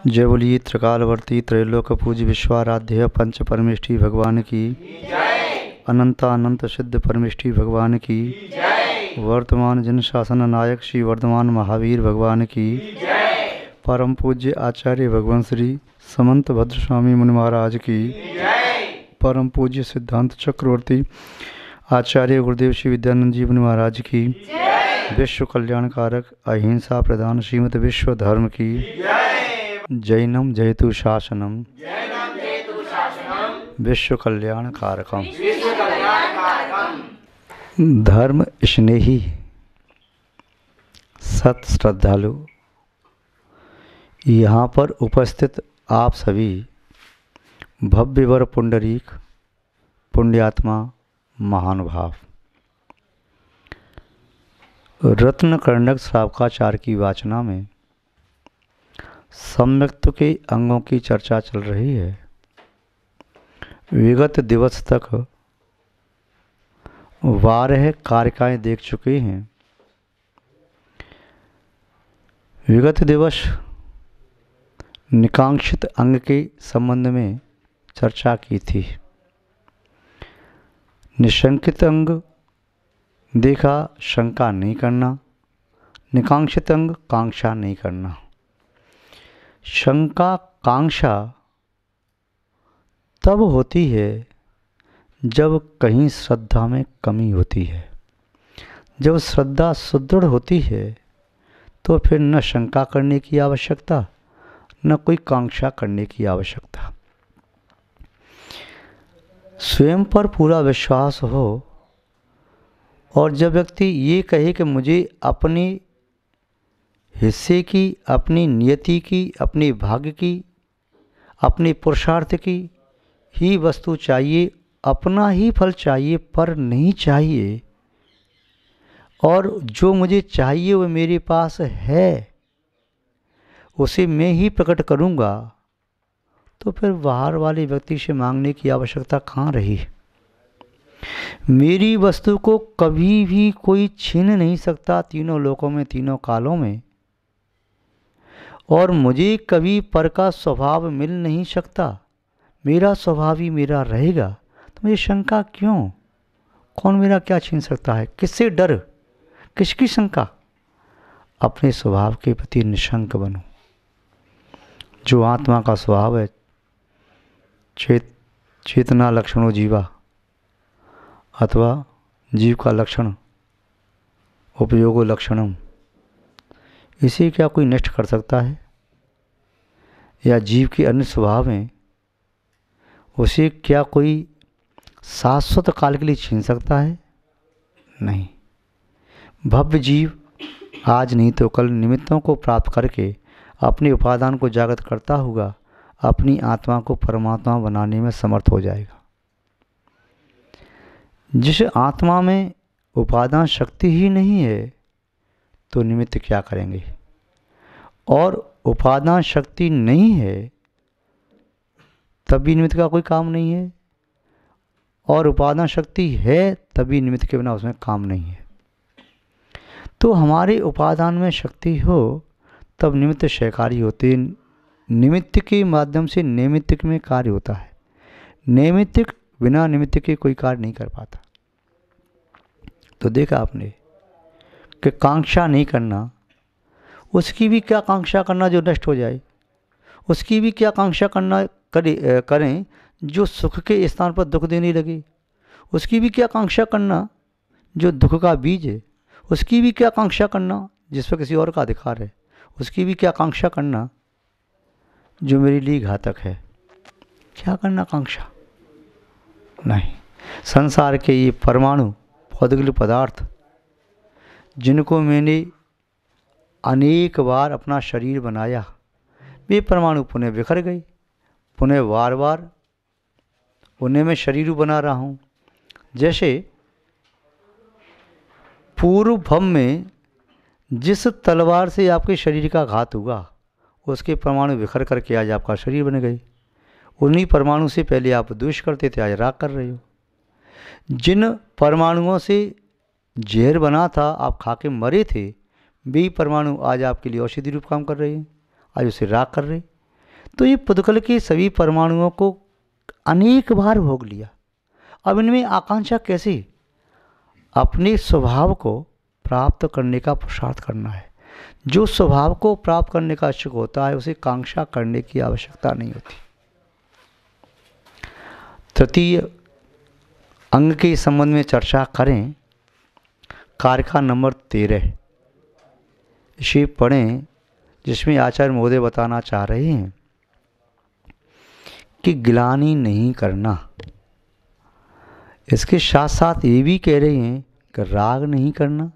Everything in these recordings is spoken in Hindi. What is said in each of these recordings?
जय बोलिए त्रिकालवर्ती त्रैलोक पूज्य विश्वाराध्य पंच परमेष्ठी भगवान की, अनंत सिद्ध परमेष्ठी भगवान की, वर्तमान जन शासन नायक श्री वर्धमान महावीर भगवान की, परम पूज्य आचार्य भगवान श्री समंत भद्र स्वामी मुनि महाराज की, परम पूज्य सिद्धांत चक्रवर्ती आचार्य गुरुदेव श्री विद्यानंद जी मुनि महाराज की, विश्व कल्याणकारक अहिंसा प्रधान श्रीमद विश्व धर्म की, जैनम जयतु शासनम विश्व कल्याणकारकम। धर्म स्नेही सत श्रद्धालु, यहाँ पर उपस्थित आप सभी भव्यवर पुंडरीक पुण्यात्मा महानुभाव, रत्न कर्णक श्रावकाचार की वाचना में सम्यक्त्व के अंगों की चर्चा चल रही है। विगत दिवस तक 12 कारिकाएं देख चुके हैं। विगत दिवस निकांक्षित अंग के संबंध में चर्चा की थी। निशंकित अंग देखा शंका नहीं करना, निकांक्षित अंग कांक्षा नहीं करना। शंका कांक्षा तब होती है जब कहीं श्रद्धा में कमी होती है। जब श्रद्धा सुदृढ़ होती है तो फिर न शंका करने की आवश्यकता न कोई कांक्षा करने की आवश्यकता। स्वयं पर पूरा विश्वास हो और जब व्यक्ति ये कहे कि मुझे अपने हिस्से की, अपनी नियति की, अपने भाग्य की, अपने पुरुषार्थ की ही वस्तु चाहिए, अपना ही फल चाहिए, पर नहीं चाहिए, और जो मुझे चाहिए वो मेरे पास है, उसे मैं ही प्रकट करूँगा, तो फिर बाहर वाले व्यक्ति से मांगने की आवश्यकता कहाँ रही। मेरी वस्तु को कभी भी कोई छीन नहीं सकता, तीनों लोकों में, तीनों कालों में, और मुझे कभी पर का स्वभाव मिल नहीं सकता। मेरा स्वभाव ही मेरा रहेगा, तो मुझे शंका क्यों? कौन मेरा क्या छीन सकता है? किससे डर, किसकी शंका? अपने स्वभाव के प्रति निशंक बनो। जो आत्मा का स्वभाव है, चेतना लक्षणों जीवा, अथवा जीव का लक्षण उपयोगो लक्षणम, इसे क्या कोई नष्ट कर सकता है? या जीव के अन्य स्वभाव हैं, उसे क्या कोई शाश्वत काल के लिए छीन सकता है? नहीं। भव्य जीव आज नहीं तो कल निमित्तों को प्राप्त करके अपने उपादान को जागृत करता हुआ अपनी आत्मा को परमात्मा बनाने में समर्थ हो जाएगा। जिस आत्मा में उपादान शक्ति ही नहीं है तो निमित्त क्या करेंगे? और उपादान शक्ति नहीं है तभी निमित्त का कोई काम नहीं है, और उपादान शक्ति है तभी निमित्त के बिना उसमें काम नहीं है। तो हमारे उपादान में शक्ति हो तब निमित्त सहकारी होते। निमित्त के माध्यम से नैमित्तिक में कार्य होता है। नैमित्तिक बिना निमित्त के कोई कार्य नहीं कर पाता। तो देखा आपने कि कांक्षा नहीं करना, उसकी भी क्या कांक्षा करना जो नष्ट हो जाए, उसकी भी क्या कांक्षा करना करें जो सुख के स्थान पर दुख देने लगे, उसकी भी क्या कांक्षा करना जो दुख का बीज है, उसकी भी क्या कांक्षा करना जिस पर किसी और का अधिकार है, उसकी भी क्या कांक्षा करना जो मेरे लिए घातक है। क्या करना कांक्षा? नहीं। संसार के ये परमाणु भौतिक पदार्थ जिनको मैंने अनेक बार अपना शरीर बनाया, वे परमाणु पुनः बिखर गए, पुनः बार बार उन्हें मैं शरीर बना रहा हूँ। जैसे पूर्व भव में जिस तलवार से आपके शरीर का घात हुआ, उसके परमाणु बिखर करके आज आपका शरीर बन गए। उन्हीं परमाणु से पहले आप द्वेष करते थे, आज राग कर रहे हो। जिन परमाणुओं से जहर बना था, आप खा के मरे थे, वे परमाणु आज आपके लिए औषधि रूप काम कर रहे हैं, आज उसे राग कर रहे। तो ये पुद्गल के सभी परमाणुओं को अनेक बार भोग लिया। अब इनमें आकांक्षा कैसी? अपने स्वभाव को प्राप्त करने का पुरुषार्थ करना है। जो स्वभाव को प्राप्त करने का इच्छुक होता है उसे कांक्षा करने की आवश्यकता नहीं होती। तृतीय अंग के संबंध में चर्चा करें, कारिका नंबर 13 इसे पढ़ें, जिसमें आचार्य महोदय बताना चाह रहे हैं कि गिलानी नहीं करना। इसके साथ साथ ये भी कह रहे हैं कि राग नहीं करना।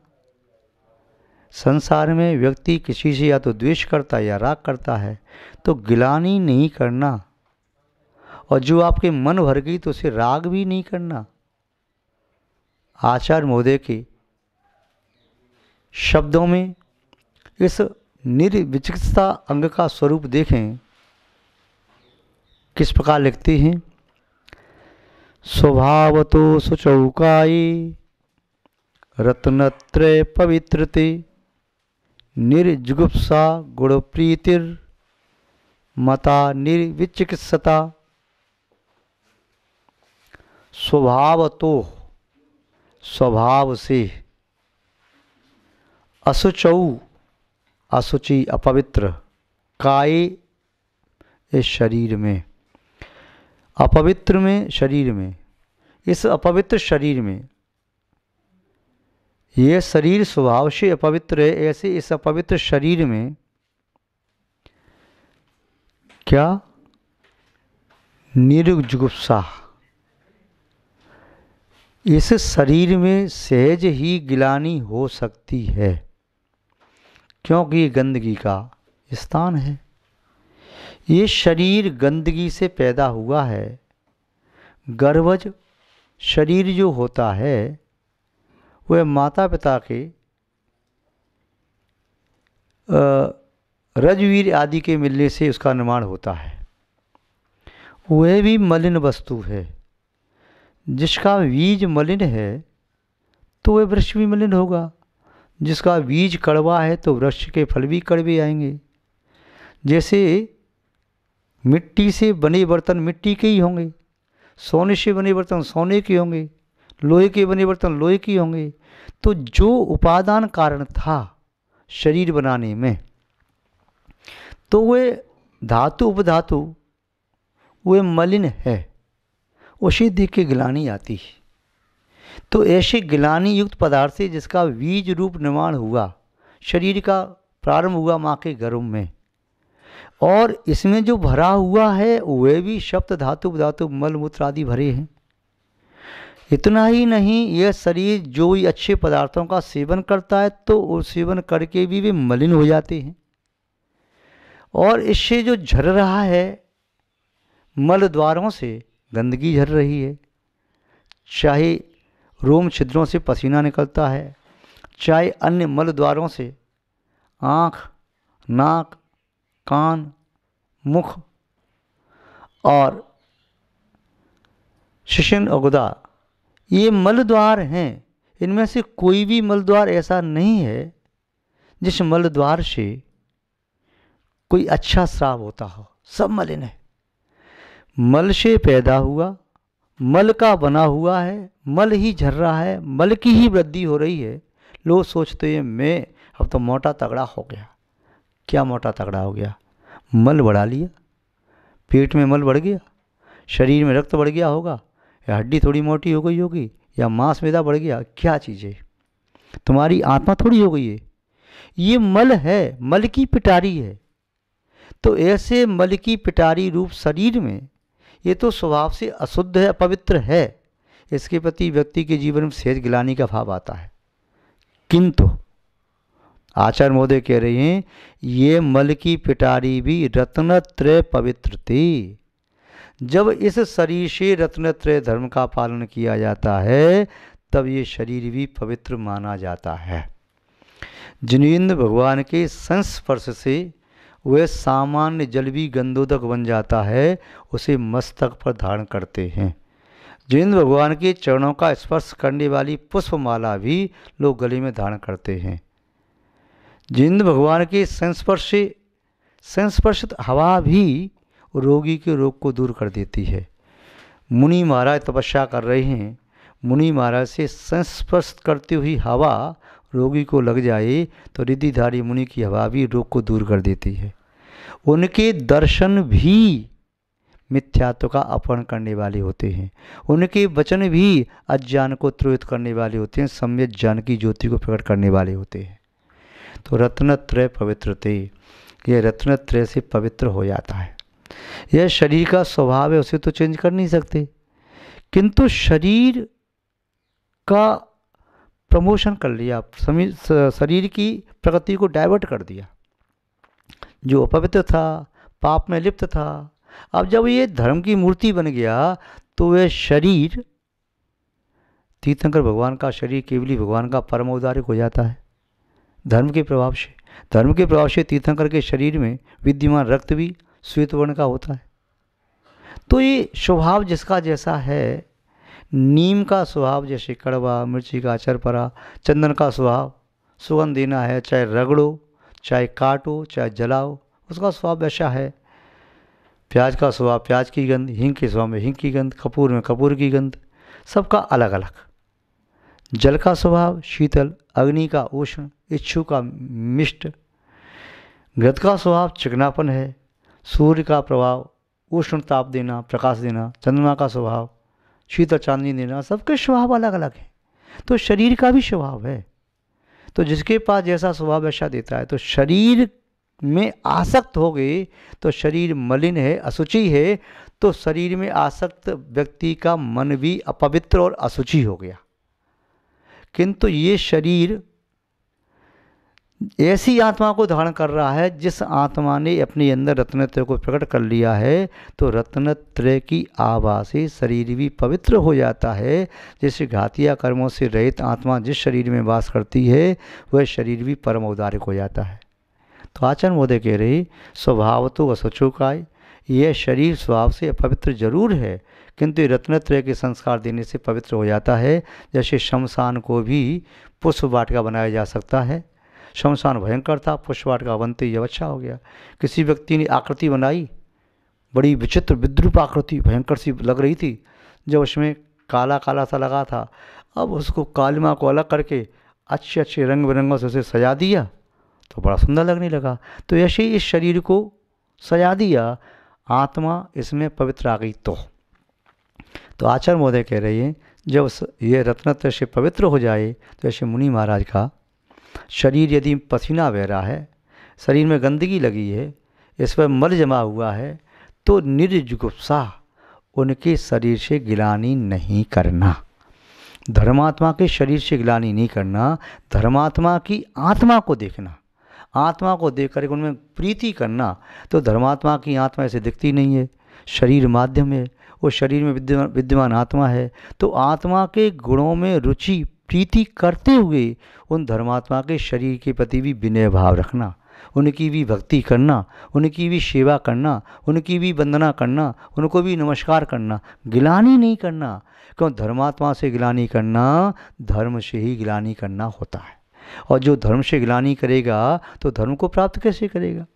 संसार में व्यक्ति किसी से या तो द्वेष करता है या राग करता है, तो गिलानी नहीं करना। और जो आपके मन भर गई तो उसे राग भी नहीं करना। आचार्य महोदय के शब्दों में इस निर्विचिकित्सा अंग का स्वरूप देखें, किस प्रकार लिखते हैं। स्वभावतो सुचौकाई रत्नत्रय पवित्रते निर्जुगुप्सा गुणप्रीतिर मता निर्विचिकित्सता। स्वभावतो स्वभाव से, असुचौ असुचि अपवित्र, काय इस शरीर में, अपवित्र में शरीर में, इस अपवित्र शरीर में, यह शरीर स्वभाव से अपवित्र है, ऐसे इस अपवित्र शरीर में क्या? निर्जुगुप्सा, इस शरीर में सहज ही गिलानी हो सकती है, क्योंकि गंदगी का स्थान है। ये शरीर गंदगी से पैदा हुआ है। गर्भज शरीर जो होता है वह माता पिता के रजवीर आदि के मिलने से उसका निर्माण होता है। वह भी मलिन वस्तु है। जिसका बीज मलिन है तो वह वृक्ष भी मलिन होगा। जिसका बीज कड़वा है तो वृक्ष के फल भी कड़वे आएंगे। जैसे मिट्टी से बने बर्तन मिट्टी के ही होंगे, सोने से बने बर्तन सोने के होंगे, लोहे के बने बर्तन लोहे के होंगे। तो जो उपादान कारण था शरीर बनाने में, तो वह धातु उपधातु वह मलिन है, उसे देख के गिलानी आती है। तो ऐसे गिलानी युक्त पदार्थ से जिसका बीज रूप निर्माण हुआ, शरीर का प्रारंभ हुआ माँ के गर्भ में, और इसमें जो भरा हुआ है वह भी शब्द धातु धातु मल मूत्र आदि भरे हैं। इतना ही नहीं, यह शरीर जो ही अच्छे पदार्थों का सेवन करता है तो वो सेवन करके भी वे मलिन हो जाते हैं। और इससे जो झर रहा है, मल द्वारों से गंदगी झर रही है, चाहे रोम छिद्रों से पसीना निकलता है, चाहे अन्य मल द्वारों से आँख, नाक, कान, मुख और शिशन और गुदा, ये मल द्वार हैं। इनमें से कोई भी मल द्वार ऐसा नहीं है जिस मल द्वार से कोई अच्छा स्राव होता हो। सब मलिन है। मल से पैदा हुआ, मल का बना हुआ है, मल ही झर रहा है, मल की ही वृद्धि हो रही है। लोग सोचते हैं मैं अब तो मोटा तगड़ा हो गया। क्या मोटा तगड़ा हो गया? मल बढ़ा लिया, पेट में मल बढ़ गया, शरीर में रक्त बढ़ गया होगा, या हड्डी थोड़ी मोटी हो गई होगी, या मांस मैदा बढ़ गया। क्या चीज़ है? तुम्हारी आत्मा थोड़ी हो गई है। ये मल है, मल की पिटारी है। तो ऐसे मल की पिटारी रूप शरीर में ये तो स्वभाव से अशुद्ध है, अपवित्र है। इसके प्रति व्यक्ति के जीवन में सहज गिलानी का भाव आता है। किंतु आचार्य महोदय कह रहे हैं ये मल की पिटारी भी रत्नत्रय पवित्र थी। जब इस शरीर से रत्नत्रय धर्म का पालन किया जाता है तब ये शरीर भी पवित्र माना जाता है। जिनेंद्र भगवान के संस्पर्श से वह सामान्य जल भी गंधोदक बन जाता है, उसे मस्तक पर धारण करते हैं। जिनेंद्र भगवान के चरणों का स्पर्श करने वाली पुष्पमाला भी लोग गले में धारण करते हैं। जिनेंद्र भगवान के संस्पर्शित हवा भी रोगी के रोग को दूर कर देती है। मुनि महाराज तपस्या कर रहे हैं, मुनि महाराज से संस्पर्श करती हुई हवा रोगी को लग जाए तो रिद्धिधारी मुनि की हवा भी रोग को दूर कर देती है। उनके दर्शन भी मिथ्यात्व का अपहरण करने वाले होते हैं, उनके वचन भी अज्ञान को त्रोहित करने वाले होते हैं, सम्यक ज्ञान की ज्योति को प्रकट करने वाले होते हैं। तो रत्नत्रय पवित्रते, ये रत्नत्रय से पवित्र हो जाता है। यह शरीर का स्वभाव है, उसे तो चेंज कर नहीं सकते, किंतु शरीर का प्रमोशन कर लिया, शरीर की प्रकृति को डाइवर्ट कर दिया। जो अपवित्र था, पाप में लिप्त था, अब जब ये धर्म की मूर्ति बन गया तो वह शरीर, तीर्थंकर भगवान का शरीर केवली भगवान का परम औदार्य हो जाता है धर्म के प्रभाव से। धर्म के प्रभाव से तीर्थंकर के शरीर में विद्यमान रक्त भी श्वेत वर्ण का होता है। तो ये स्वभाव जिसका जैसा है, नीम का स्वभाव जैसे कड़वा, मिर्ची का चरपरा, चंदन का स्वभाव सुगंध देना है, चाहे रगड़ो, चाहे काटो, चाहे जलाओ, उसका स्वभाव वैसा है। प्याज का स्वभाव प्याज की गंध, हींग के स्वभाव में हींग की गंध, कपूर में कपूर की गंध, सबका अलग अलग। जल का स्वभाव शीतल, अग्नि का उष्ण, इच्छु का मिष्ट, घृत का स्वभाव चिकनापन है, सूर्य का प्रभाव उष्ण ताप देना, प्रकाश देना, चंद्रमा का स्वभाव शीतल चांदनी देना, सबके स्वभाव अलग अलग है। तो शरीर का भी स्वभाव है, तो जिसके पास जैसा स्वभाव वैसा देता है। तो शरीर में आसक्त हो गए तो शरीर मलिन है, अशुचि है, तो शरीर में आसक्त व्यक्ति का मन भी अपवित्र और अशुचि हो गया। किंतु ये शरीर ऐसी आत्मा को धारण कर रहा है जिस आत्मा ने अपने अंदर रत्नत्रय को प्रकट कर लिया है, तो रत्नत्रय की आभा से शरीर भी पवित्र हो जाता है। जैसे घातिया कर्मों से रहित आत्मा जिस शरीर में वास करती है, वह शरीर भी परम औदार्य हो जाता है। तो आचार्य महोदय कह रहे, स्वभाव तो असुचो का, यह शरीर स्वभाव से अपवित्र जरूर है, किंतु रत्नत्रय के संस्कार देने से पवित्र हो जाता है। जैसे शमशान को भी पुष्प वाटिका बनाया जा सकता है। शमशान भयंकर था, पुष्प वाटिका बनते ही अच्छा हो गया। किसी व्यक्ति ने आकृति बनाई, बड़ी विचित्र विद्रूप आकृति, भयंकर सी लग रही थी, जब उसमें काला काला सा लगा था, अब उसको कालिमा को अलग करके अच्छे अच्छे रंग बिरंगों से उसे सजा दिया तो बड़ा सुंदर लगने लगा। तो ऐसे ही इस शरीर को सजा दिया, आत्मा इसमें पवित्र आ गई। तो आचार्य महोदय कह रहे हैं, जब ये रत्नत्रय से पवित्र हो जाए तो ऐसे मुनि महाराज का शरीर यदि पसीना बह रहा है, शरीर में गंदगी लगी है, इस पर मल जमा हुआ है, तो निर्जुगुप्सा उनके शरीर से गिलानी नहीं करना। धर्मात्मा के शरीर से गिलानी नहीं करना, धर्मात्मा की आत्मा को देखना, आत्मा को देख कर उनमें प्रीति करना। तो धर्मात्मा की आत्मा ऐसे दिखती नहीं है, शरीर माध्यम है, वो शरीर में विद्यमान आत्मा है। तो आत्मा के गुणों में रुचि प्रीति करते हुए उन धर्मात्मा के शरीर के प्रति भी विनय भाव रखना, उनकी भी भक्ति करना, उनकी भी सेवा करना, उनकी भी वंदना करना, उनको भी नमस्कार करना, गिलानी नहीं करना। क्यों? धर्मात्मा से गिलानी करना धर्म से ही गिलानी करना होता है, और जो धर्म से गिलानी करेगा तो धर्म को प्राप्त कैसे करेगा?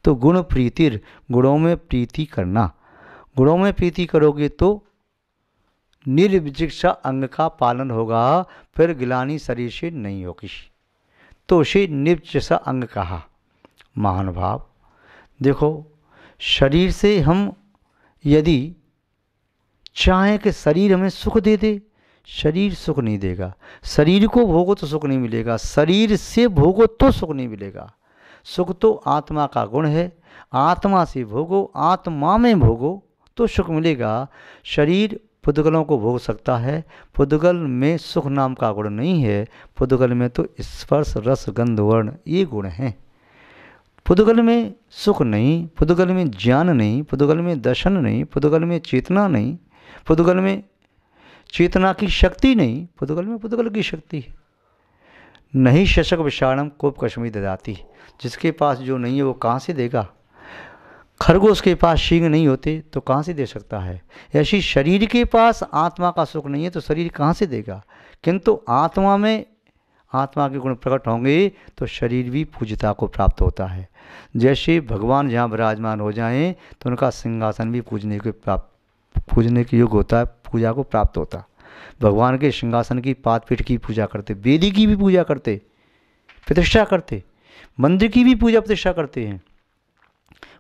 तो गुण प्रीतिर, गुणों में प्रीति करना, गुणों में प्रीति करोगे तो निर्विजिक्षा अंग का पालन होगा, फिर गिलानी शरीर से नहीं होगी। तो उसे निर्विजिक्षा अंग कहा। महानुभाव देखो, शरीर से हम यदि चाहें कि शरीर हमें सुख दे दे, शरीर सुख नहीं देगा। शरीर को भोगो तो सुख नहीं मिलेगा, शरीर से भोगो तो सुख नहीं मिलेगा। सुख तो आत्मा का गुण है, आत्मा से भोगो, आत्मा में भोगो तो सुख मिलेगा। शरीर पुद्गलों को भोग सकता है, पुद्गल में सुख नाम का गुण नहीं है। पुद्गल में तो स्पर्श रस गंध वर्ण ये गुण हैं। पुद्गल में सुख नहीं, पुद्गल में ज्ञान नहीं, पुद्गल में दर्शन नहीं, पुद्गल में चेतना नहीं, पुद्गल में चेतना की शक्ति नहीं, पुद्गल में पुद्गल की शक्ति है। नहीं शशक विषाणम कोप कश्मी ददाती, जिसके पास जो नहीं है वो कहाँ से देगा? खरगोश के पास सींग नहीं होते तो कहाँ से दे सकता है? ऐसी शरीर के पास आत्मा का सुख नहीं है तो शरीर कहाँ से देगा? किंतु आत्मा में आत्मा के गुण प्रकट होंगे तो शरीर भी पूज्यता को प्राप्त होता है। जैसे भगवान जहाँ विराजमान हो जाएं तो उनका सिंहासन भी पूजने के योग्य होता है, पूजा को प्राप्त होता है। भगवान के सिंहासन की पाद पीठ की पूजा करते, वेदी की भी पूजा करते, प्रतिष्ठा करते, मंदिर की भी पूजा प्रतिष्ठा करते हैं।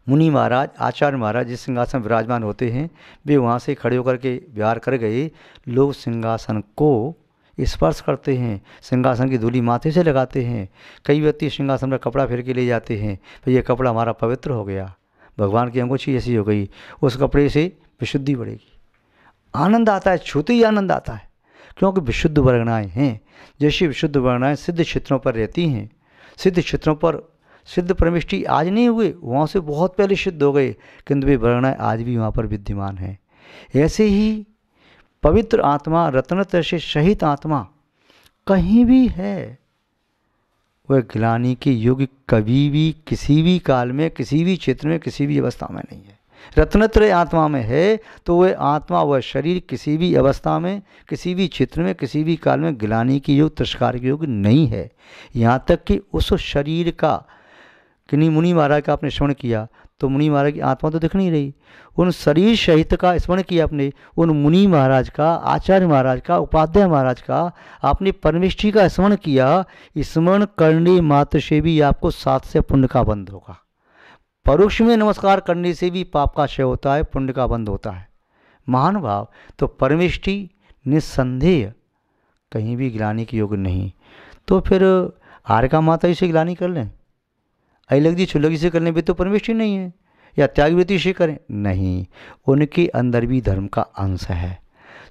मुनि महाराज, आचार्य महाराज जिस सिंहासन विराजमान होते हैं, वे वहाँ से खड़े होकर के विहार कर गए। लोग सिंहासन को स्पर्श करते हैं, सिंहासन की धूली माथे से लगाते हैं। कई व्यक्ति सिंहासन पर कपड़ा फेर के ले जाते हैं, तो ये कपड़ा हमारा पवित्र हो गया, भगवान की अंगूठी ऐसी हो गई, उस कपड़े से विशुद्धि बढ़ेगी। आनंद आता है, छूते ही आनंद आता है, क्योंकि विशुद्ध वर्गणाएँ हैं। जैसे विशुद्ध वर्गणाएँ सिद्ध क्षेत्रों पर रहती हैं, सिद्ध क्षेत्रों पर सिद्ध परमिष्टि आज नहीं हुए, वहाँ से बहुत पहले सिद्ध हो गए, किंतु वे वर्गणाएँ आज भी वहाँ पर विद्यमान हैं। ऐसे ही पवित्र आत्मा, रत्नत्रय से सहित आत्मा कहीं भी है, वह गिलानी के योग्य कभी भी, किसी भी काल में, किसी भी क्षेत्र में, किसी भी अवस्था में नहीं है। रत्नत्रय आत्मा में है तो वह आत्मा, वह शरीर किसी भी अवस्था में, किसी भी क्षेत्र में, किसी भी काल में गिलानी के योग, तिरस्कार के योग नहीं है। यहाँ तक कि उस शरीर का, किन्हीं मुनि महाराज का आपने स्मरण किया तो मुनि महाराज की आत्मा तो दिख नहीं रही, उन शरीर सहित का स्मरण किया आपने, उन मुनि महाराज का, आचार्य महाराज का, उपाध्याय महाराज का, आपने परमेष्ठी का स्मरण किया। स्मरण करने मात्र से भी आपको 7 से पुण्य का बंध होगा। परोक्ष में नमस्कार करने से भी पाप का क्षय होता है, पुण्य का बंध होता है। महान भाव, तो परमेष्ठी निस्संदेह कहीं भी गिलानी के योग्य नहीं। तो फिर आर्का माता से गिलानी कर लें, अलग छुलगी से करने भी तो परमेष्ठी नहीं है, या त्यागवृत्ति से करें नहीं, उनके अंदर भी धर्म का अंश है।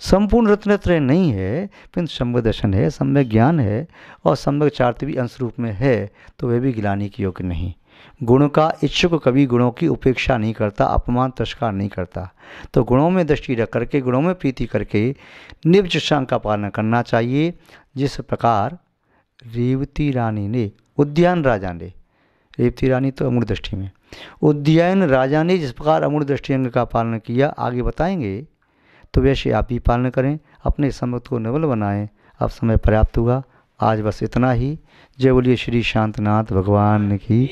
संपूर्ण रत्नत्रय नहीं है, फिर सम्यक दर्शन है, सम्यक ज्ञान है और सम्यक चार्थ भी अंश रूप में है, तो वह भी गिलानी के योग्य नहीं। गुण का इच्छुक कभी गुणों की उपेक्षा नहीं करता, अपमान तिरस्कार नहीं करता। तो गुणों में दृष्टि रख करके, गुणों में प्रीति करके निज संग का पालन करना चाहिए। जिस प्रकार रेवती रानी ने, उद्यान राजा ने, रेवती रानी तो अमूढ़ दृष्टि में, उद्यान राजा ने जिस प्रकार अमूढ़ दृष्टि अंग का पालन किया, आगे बताएंगे, तो वैसे आप भी पालन करें, अपने सम्मत को नवल बनाएं। अब समय पर्याप्त हुआ, आज बस इतना ही। जय बोलिए श्री शांतनाथ भगवान की।